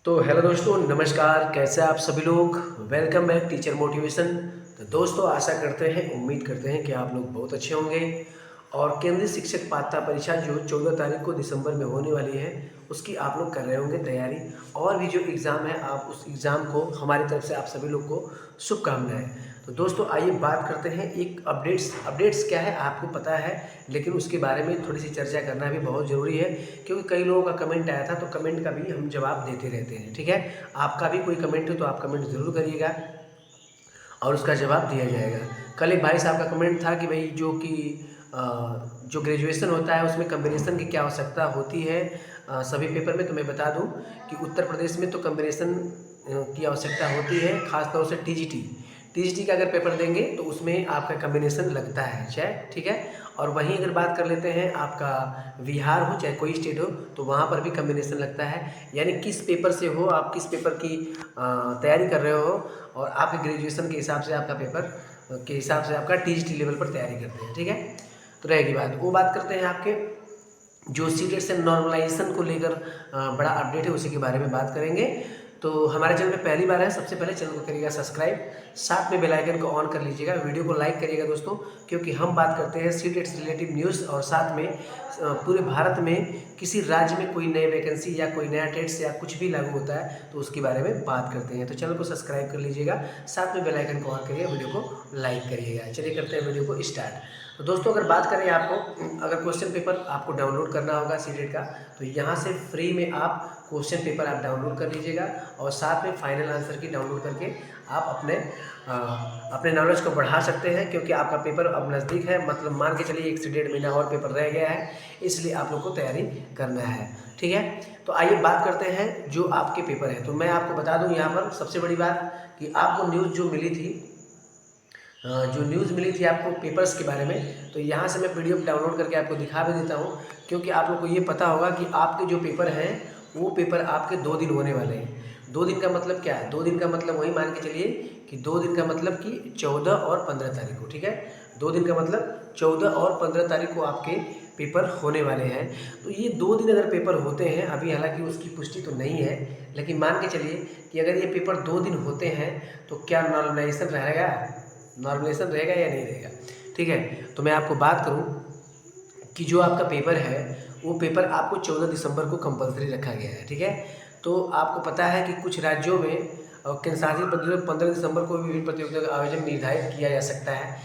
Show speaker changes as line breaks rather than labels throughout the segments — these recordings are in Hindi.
तो हेलो दोस्तों, नमस्कार। कैसे आप सभी लोग। Welcome back teacher motivation. तो दोस्तों, आशा करते हैं, उम्मीद करते हैं कि आप लोग बहुत अच्छे होंगे। और केंद्रीय शिक्षक पात्रता परीक्षा जो 14 तारीख को दिसंबर में होने वाली है, उसकी आप लोग कर रहे होंगे तैयारी। और भी जो एग्ज़ाम है, आप उस एग्ज़ाम को हमारी तरफ से आप सभी लोग को शुभकामनाएं। तो दोस्तों, आइए बात करते हैं एक अपडेट्स क्या है आपको पता है, लेकिन उसके बारे में थोड़ी सी चर्चा करना भी बहुत ज़रूरी है, क्योंकि कई लोगों का कमेंट आया था, तो कमेंट का भी हम जवाब देते रहते हैं। ठीक है, आपका भी कोई कमेंट हो तो आप कमेंट ज़रूर करिएगा और उसका जवाब दिया जाएगा। कल एक भाई साहब का कमेंट था कि भाई जो ग्रेजुएशन होता है उसमें कम्बिनेशन की क्या आवश्यकता होती है सभी पेपर में। तो मैं बता दूं कि उत्तर प्रदेश में तो कम्बिनेशन की आवश्यकता होती है, ख़ासतौर से टीजीटी का अगर पेपर देंगे तो उसमें आपका कम्बिनेशन लगता है, चाहे ठीक है। और वहीं अगर बात कर लेते हैं आपका बिहार हो चाहे कोई स्टेट हो, तो वहाँ पर भी कम्बिनेशन लगता है। यानी किस पेपर से हो, आप किस पेपर की तैयारी कर रहे हो, और आपके ग्रेजुएशन के हिसाब से आपका पेपर के हिसाब से आपका टीजीटी लेवल पर तैयारी करते हैं। ठीक है, तो रहेगी बात। वो बात करते हैं आपके जो सीटेट से नॉर्मलाइजेशन को लेकर बड़ा अपडेट है, उसी के बारे में बात करेंगे। तो हमारे चैनल में पहली बार है, सबसे पहले चैनल को करिएगा सब्सक्राइब, साथ में बेल आइकन को ऑन कर लीजिएगा, वीडियो को लाइक करिएगा दोस्तों, क्योंकि हम बात करते हैं सीटेट से रिलेटिव न्यूज़, और साथ में पूरे भारत में किसी राज्य में कोई नई वैकेंसी या कोई नया टेट्स या कुछ भी लागू होता है तो उसके बारे में बात करते हैं। तो चैनल को सब्सक्राइब कर लीजिएगा, साथ में बेल आइकन को ऑन करिएगा, वीडियो को लाइक करिएगा। चलिए करते हैं वीडियो को स्टार्ट। तो दोस्तों, अगर बात करें आपको, अगर क्वेश्चन पेपर आपको डाउनलोड करना होगा सीटेट का, तो यहाँ से फ्री में आप क्वेश्चन पेपर आप डाउनलोड कर लीजिएगा, और साथ में फाइनल आंसर की डाउनलोड करके आप अपने नॉलेज को बढ़ा सकते हैं, क्योंकि आपका पेपर अब नज़दीक है। मतलब मान के चलिए 1 से 1.5 महीना और पेपर रह गया है, इसलिए आप लोग को तैयारी करना है। ठीक है, तो आइए बात करते हैं जो आपके पेपर है। तो मैं आपको बता दूं यहाँ पर सबसे बड़ी बात कि आपको न्यूज़ जो न्यूज़ मिली थी आपको पेपर्स के बारे में, तो यहाँ से मैं पीडीएफ डाउनलोड करके आपको दिखा भी देता हूँ, क्योंकि आप लोग को ये पता होगा कि आपके जो पेपर हैं वो पेपर आपके 2 दिन होने वाले हैं। 2 दिन का मतलब क्या है? 2 दिन का मतलब वही मान के चलिए कि 2 दिन का मतलब कि 14 और 15 तारीख को। ठीक है, 2 दिन का मतलब 14 और 15 तारीख को आपके पेपर होने वाले हैं। तो ये 2 दिन अगर पेपर होते हैं, अभी हालांकि उसकी पुष्टि तो नहीं है, लेकिन मान के चलिए कि अगर ये पेपर 2 दिन होते हैं तो क्या नॉर्मलाइजेशन रहेगा या नहीं रहेगा। ठीक है, तो मैं आपको बात करूं कि जो आपका पेपर है वो पेपर आपको 14 दिसंबर को कंपलसरी रखा गया है। ठीक है, तो आपको पता है कि कुछ राज्यों में और केंद्र शासित प्रदेशों में 15 दिसंबर को भी विभिन्न प्रतियोगिता का आयोजन निर्धारित किया जा सकता है।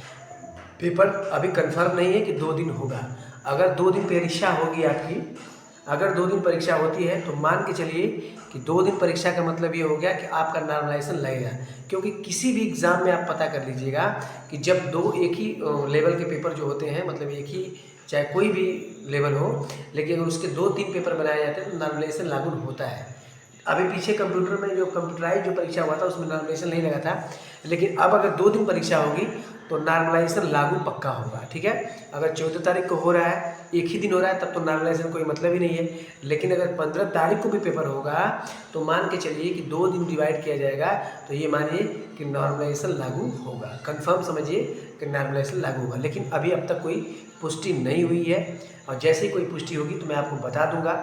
पेपर अभी कंफर्म नहीं है कि 2 दिन होगा। अगर 2 दिन परीक्षा होगी आपकी, अगर 2 दिन परीक्षा होती है तो मान के चलिए कि 2 दिन परीक्षा का मतलब ये हो गया कि आपका नॉर्मलाइजेशन लगेगा। क्योंकि किसी भी एग्ज़ाम में आप पता कर लीजिएगा कि जब 2 एक ही लेवल के पेपर जो होते हैं, मतलब एक ही चाहे कोई भी लेवल हो, लेकिन अगर उसके 2-3 पेपर बनाए जाते हैं तो नॉर्मलाइजेशन लागू होता है। अभी पीछे कंप्यूटर में जो कंप्यूटराइज जो परीक्षा हुआ था उसमें नॉर्मलाइजेशन नहीं लगा था, लेकिन अब अगर 2 दिन परीक्षा होगी तो नॉर्मलाइजेशन लागू पक्का होगा। ठीक है, अगर 14 तारीख को हो रहा है, एक ही दिन हो रहा है, तब तो नॉर्मलाइजेशन कोई मतलब ही नहीं है। लेकिन अगर 15 तारीख को भी पेपर होगा तो मान के चलिए कि 2 दिन डिवाइड किया जाएगा, तो ये मानिए कि नॉर्मलाइजेशन लागू होगा। कंफर्म समझिए कि नॉर्मलाइजेशन लागू होगा, लेकिन अभी अब तक कोई पुष्टि नहीं हुई है, और जैसे ही कोई पुष्टि होगी तो मैं आपको बता दूंगा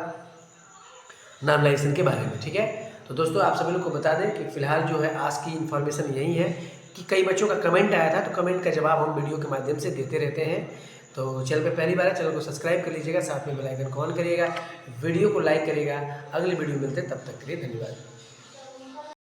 नॉर्मलाइजेशन के बारे में। ठीक है, तो दोस्तों, आप सभी लोग को बता दें कि फिलहाल जो है आज की इन्फॉर्मेशन यही है कि कई बच्चों का कमेंट आया था, तो कमेंट का जवाब हम वीडियो के माध्यम से देते रहते हैं। तो चैनल पे पहली बार है, चैनल को सब्सक्राइब कर लीजिएगा, साथ में बेल आइकन को ऑन करिएगा, वीडियो को लाइक करिएगा। अगली वीडियो मिलते हैं, तब तक के लिए धन्यवाद।